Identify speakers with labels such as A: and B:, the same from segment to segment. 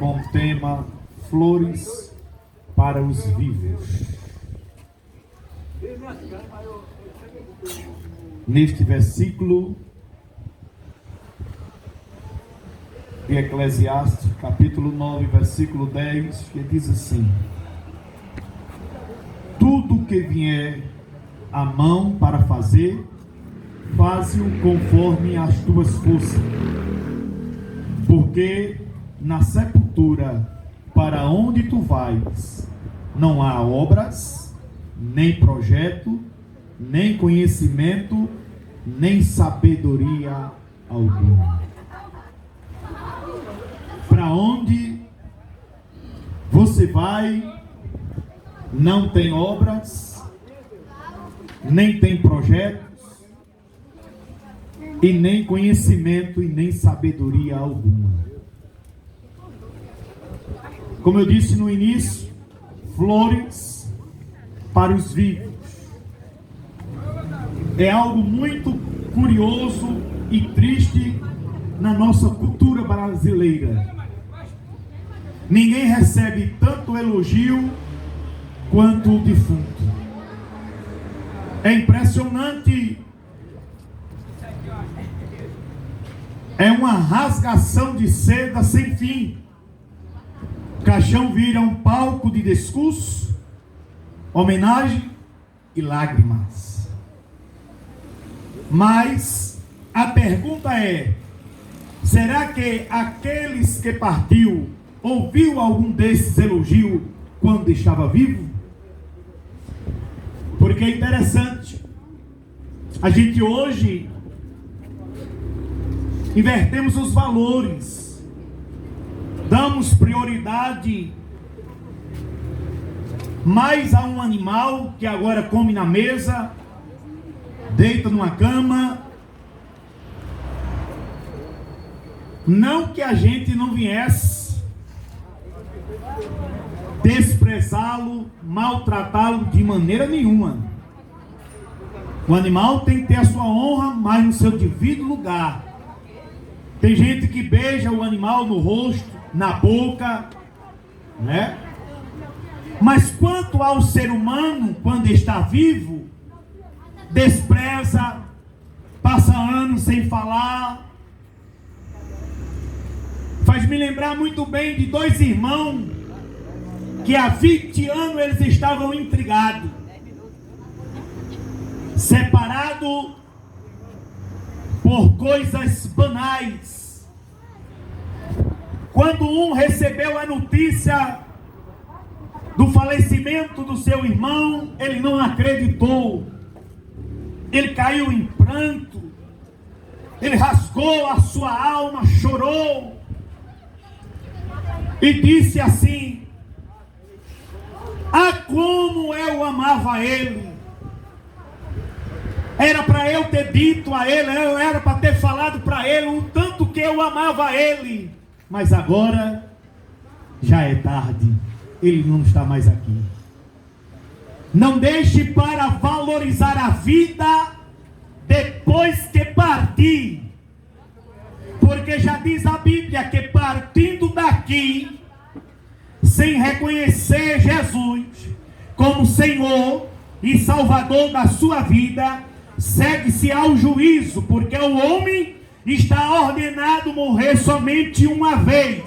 A: com o tema Flores para os Vivos. Neste versículo de Eclesiastes, capítulo 9, versículo 10, que diz assim: tudo que vier à mão para fazer, faze-o conforme as tuas forças, porque na sepultura para onde tu vais não há obras, nem projeto, nem conhecimento, nem sabedoria alguma. Para onde você vai, não tem obras, nem tem projetos, e nem conhecimento, e nem sabedoria alguma. Como eu disse no início, flores para os vivos. É algo muito curioso e triste na nossa cultura brasileira. Ninguém recebe tanto elogio quanto o defunto. É impressionante. É uma rasgação de seda sem fim. O caixão vira um palco de discurso, homenagem e lágrimas. Mas a pergunta é: será que aqueles que partiu ouviu algum desses elogios quando estava vivo? Porque é interessante. A gente hoje invertemos os valores. Damos prioridade mais a um animal que agora come na mesa, deita numa cama. Não que a gente não viesse desprezá-lo, maltratá-lo de maneira nenhuma. O animal tem que ter a sua honra, mas no seu devido lugar. Tem gente que beija o animal no rosto, na boca, né? Mas quanto ao ser humano, quando está vivo, despreza, passa anos sem falar. Faz me lembrar muito bem de dois irmãos que há 20 anos eles estavam intrigados, separados por coisas banais. Quando um recebeu a notícia do falecimento do seu irmão, ele não acreditou. Ele caiu em pranto. Ele rasgou a sua alma, chorou e disse assim: ah, como eu amava ele! Era para eu ter dito a ele, eu era para ter falado para ele o tanto que eu amava ele. Mas agora já é tarde, ele não está mais aqui. Não deixe para valorizar a vida depois que partir, porque já diz a Bíblia que partindo daqui, sem reconhecer Jesus como Senhor e Salvador da sua vida, segue-se ao juízo, porque o homem está ordenado morrer somente uma vez.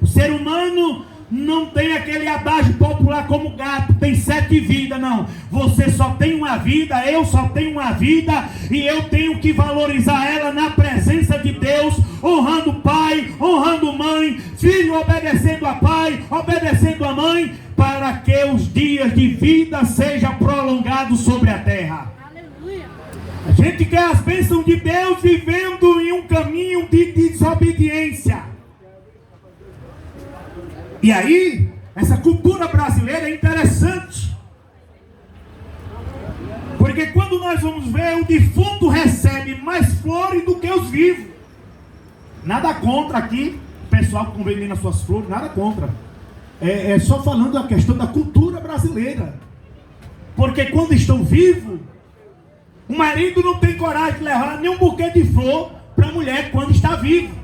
A: O ser humano não tem aquele adágio popular como gato, tem 7 vidas, não. Você só tem uma vida, eu só tenho uma vida, e eu tenho que valorizar ela na presença de Deus, honrando o pai, honrando mãe, filho obedecendo a pai, obedecendo a mãe, para que os dias de vida sejam prolongados sobre a terra. A gente quer as bênçãos de Deus vivendo em um caminho de desobediência. E aí, essa cultura brasileira é interessante. Porque quando nós vamos ver, o defunto recebe mais flores do que os vivos. Nada contra aqui, o pessoal que convém as suas flores, nada contra. É só falando da questão da cultura brasileira. Porque quando estão vivos, o marido não tem coragem de levar nenhum buquê de flor para a mulher quando está vivo.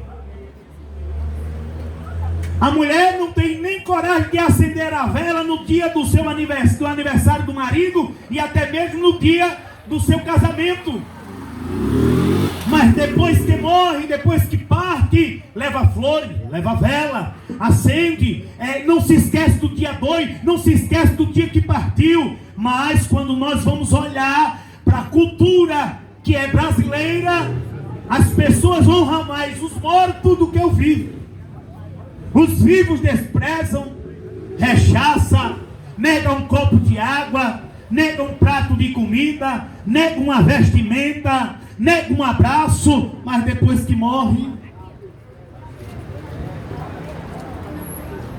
A: A mulher não tem nem coragem de acender a vela no dia do seu aniversário, do aniversário do marido, e até mesmo no dia do seu casamento. Mas depois que morre, depois que parte, leva flores, leva vela, acende, não se esquece do dia 2, não se esquece do dia que partiu. Mas quando nós vamos olhar para a cultura que é brasileira, as pessoas honram mais os mortos do que os vivos. Os vivos desprezam, rechaçam, negam um copo de água, negam um prato de comida, negam uma vestimenta, negam um abraço, mas depois que morre,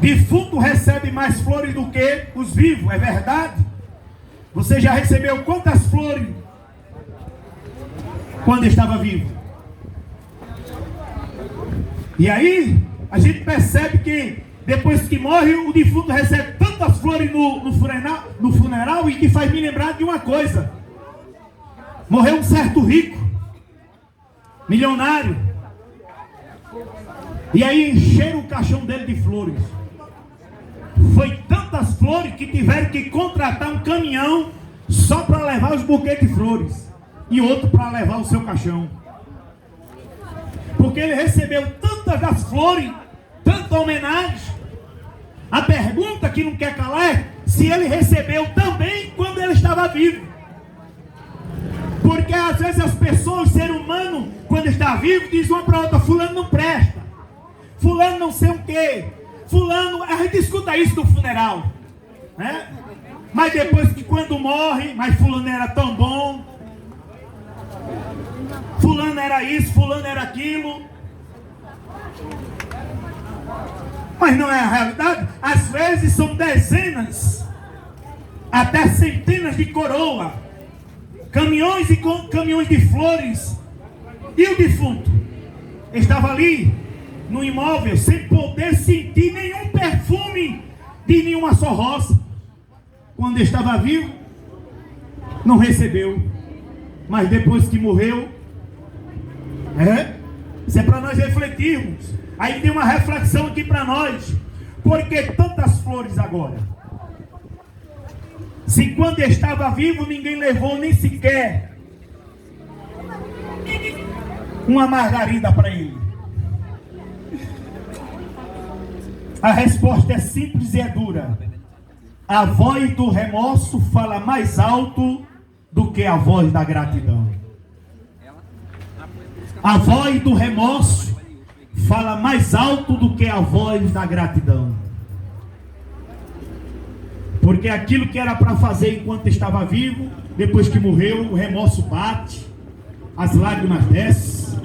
A: defunto recebe mais flores do que os vivos, é verdade? Você já recebeu quantas flores quando estava vivo? E aí a gente percebe que depois que morre, o defunto recebe tantas flores no funeral, e que faz me lembrar de uma coisa. Morreu um certo rico, milionário, e aí encheram o caixão dele de flores. Foi tantas flores que tiveram que contratar um caminhão só para levar os buquês de flores, e outro para levar o seu caixão. Porque ele recebeu tantas das flores, tanta homenagem. A pergunta que não quer calar é se ele recebeu também quando ele estava vivo. Porque às vezes as pessoas, o ser humano, quando está vivo, diz uma para outra: fulano não presta, fulano não sei o quê, fulano... A gente escuta isso no funeral, né? Mas depois que quando morre, mas fulano era tão bom, fulano era isso, fulano era aquilo. Mas não é a realidade. Às vezes são dezenas, até centenas de coroa, caminhões e caminhões de flores, e o defunto estava ali no imóvel sem poder sentir nenhum perfume de nenhuma só rosa. Quando estava vivo, não recebeu, mas depois que morreu, isso é para nós refletirmos. Aí tem uma reflexão aqui para nós: por que tantas flores agora? Se quando estava vivo ninguém levou nem sequer uma margarida para ele. A resposta é simples e é dura. A voz do remorso fala mais alto do que a voz da gratidão. A voz do remorso fala mais alto do que a voz da gratidão. Porque aquilo que era para fazer enquanto estava vivo, depois que morreu, o remorso bate, as lágrimas descem.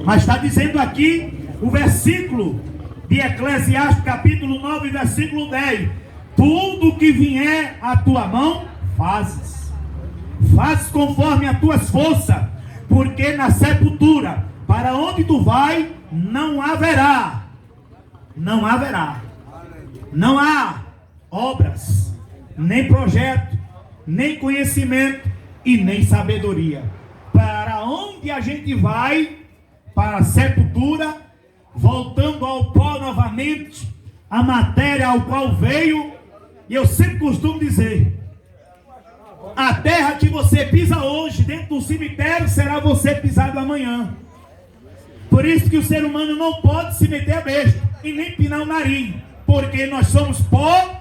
A: Mas está dizendo aqui o versículo de Eclesiastes, capítulo 9, versículo 10: tudo que vier à tua mão, fazes conforme as tuas forças, porque na sepultura, para onde tu vai, não haverá, não há obras, nem projeto, nem conhecimento e nem sabedoria. Para onde a gente vai? Para a sepultura, voltando ao pó novamente, a matéria ao qual veio. E eu sempre costumo dizer: a terra que você pisa hoje dentro do cemitério será você pisado amanhã. Por isso que o ser humano não pode se meter a besta e nem pinar o nariz, porque nós somos pó.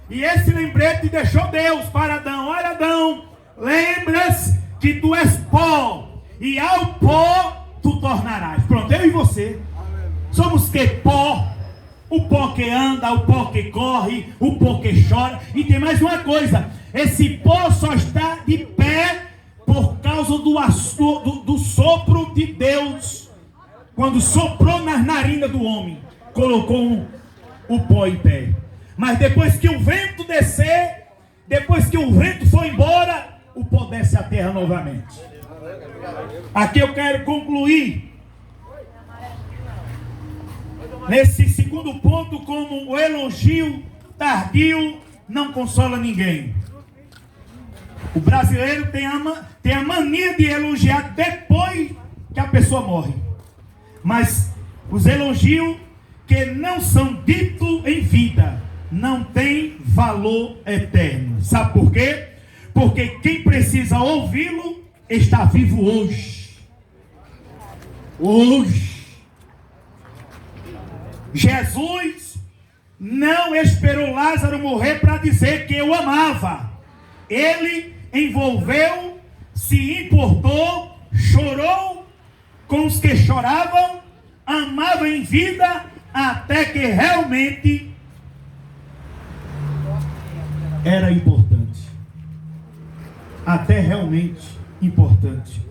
A: E esse lembrete deixou Deus para Adão: olha, Adão, lembra-se que tu és pó, e ao pó tu tornarás. Pronto, eu e você somos que pó. O pó que anda, o pó que corre, o pó que chora. E tem mais uma coisa: esse pó só está de pé por causa do sopro de Deus. Quando soprou nas narinas do homem, colocou o pó em pé. Mas depois que o vento descer, depois que o vento for embora, o pó desce à terra novamente. Aqui eu quero concluir nesse segundo ponto, como o elogio tardio não consola ninguém. O brasileiro tem a mania de elogiar depois que a pessoa morre. Mas os elogios que não são ditos em vida não tem valor eterno. Sabe por quê? Porque quem precisa ouvi-lo está vivo hoje. Hoje. Jesus não esperou Lázaro morrer para dizer que o amava. Ele envolveu, se importou, chorou com os que choravam, amava em vida, até que realmente era importante. Até realmente importante.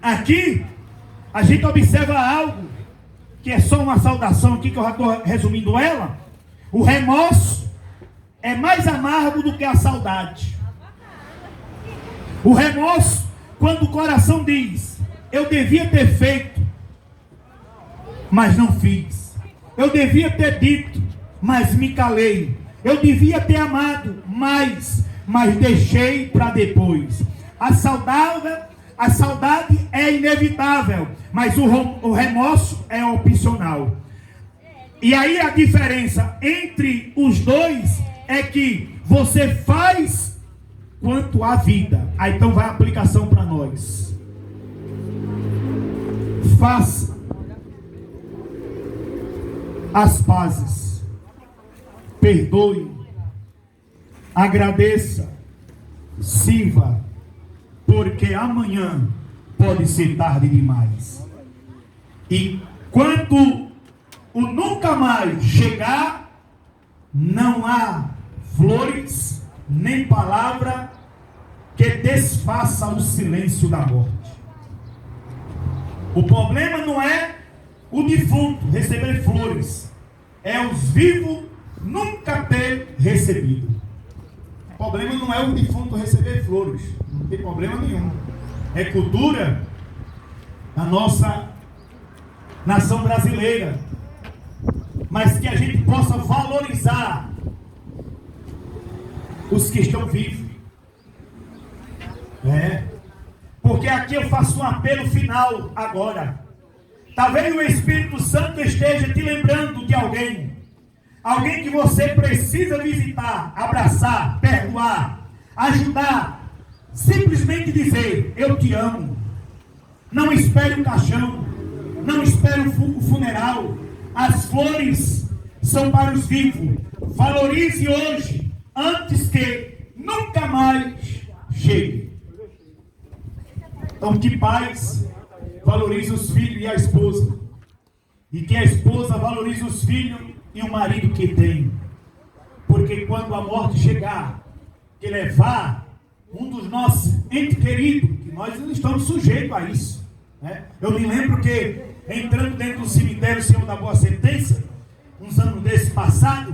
A: Aqui, a gente observa algo, que é só uma saudação aqui, que eu já estou resumindo ela. O remorso é mais amargo do que a saudade. O remorso, quando o coração diz: eu devia ter feito, mas não fiz. Eu devia ter dito, mas me calei. Eu devia ter amado mais, mas deixei para depois. A saudade é inevitável, mas o remorso é opcional. E aí a diferença entre os dois é que você faz quanto à vida. Aí então vai a aplicação para nós. Faça as pazes, perdoe, agradeça, sirva, porque amanhã pode ser tarde demais. E quando o nunca mais chegar, não há flores nem palavra que desfaça o silêncio da morte. O problema não é o defunto receber flores, é os vivos nunca ter recebido. O problema não é o defunto receber flores, não tem problema nenhum. É cultura da nossa nação brasileira, mas que a gente possa valorizar os que estão vivos. Porque aqui eu faço um apelo final agora. Talvez o Espírito Santo esteja te lembrando de alguém. Alguém que você precisa visitar, abraçar, perdoar, ajudar. Simplesmente dizer: eu te amo. Não espere o caixão. Não espere o funeral. As flores são para os vivos. Valorize hoje, antes que nunca mais chegue. Então, que pais valorize os filhos e a esposa. E que a esposa valorize os filhos e o marido que tem. Porque quando a morte chegar, que levar um dos nossos entes queridos, que nós não estamos sujeitos a isso, né? Eu me lembro que, entrando dentro do cemitério Senhor da Boa Sentença, uns anos desses passados,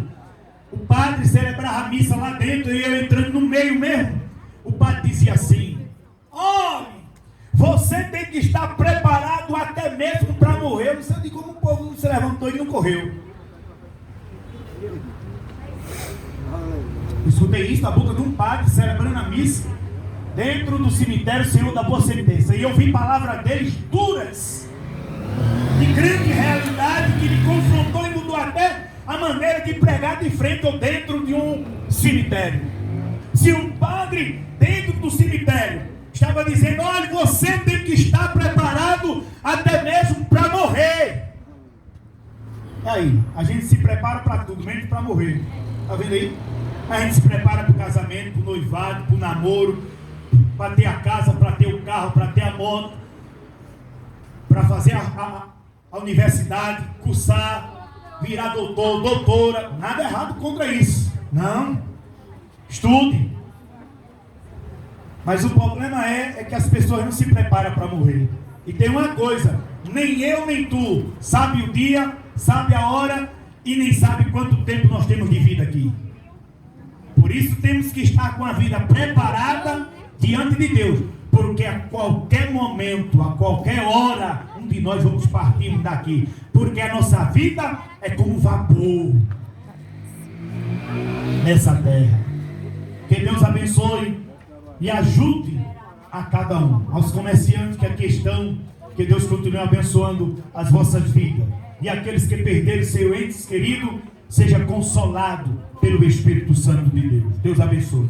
A: o padre celebrava a missa lá dentro, e eu entrando no meio mesmo, o padre dizia assim: olhe, você tem que estar preparado até mesmo para morrer. Eu não sei de como o povo não se levantou e não correu. Eu escutei isso da boca de um padre celebrando a missa dentro do cemitério Senhor da Boa Sentença, e eu vi palavras deles duras, de grande realidade, que me confrontou e mudou até a maneira de pregar de frente ou dentro de um cemitério. Se um padre dentro do cemitério estava dizendo: olha, você tem que estar preparado até mesmo para morrer. E aí, a gente se prepara para tudo, menos para morrer. Está vendo aí? A gente se prepara para o casamento, para o noivado, para o namoro, para ter a casa, para ter o carro, para ter a moto, para fazer a universidade, cursar, virar doutor, doutora. Nada errado contra isso. Não. Estude. Mas o problema é que as pessoas não se preparam para morrer. E tem uma coisa: nem eu nem tu sabe o dia, sabe a hora e nem sabe quanto tempo nós temos de vida aqui. Por isso temos que estar com a vida preparada diante de Deus, porque a qualquer momento, a qualquer hora, um de nós vamos partir daqui, porque a nossa vida é como vapor nessa terra. Que Deus abençoe e ajude a cada um, aos comerciantes que aqui estão, que Deus continue abençoando as vossas vidas. e aqueles que perderam seu ente querido, seja consolado pelo Espírito Santo de Deus. Deus abençoe.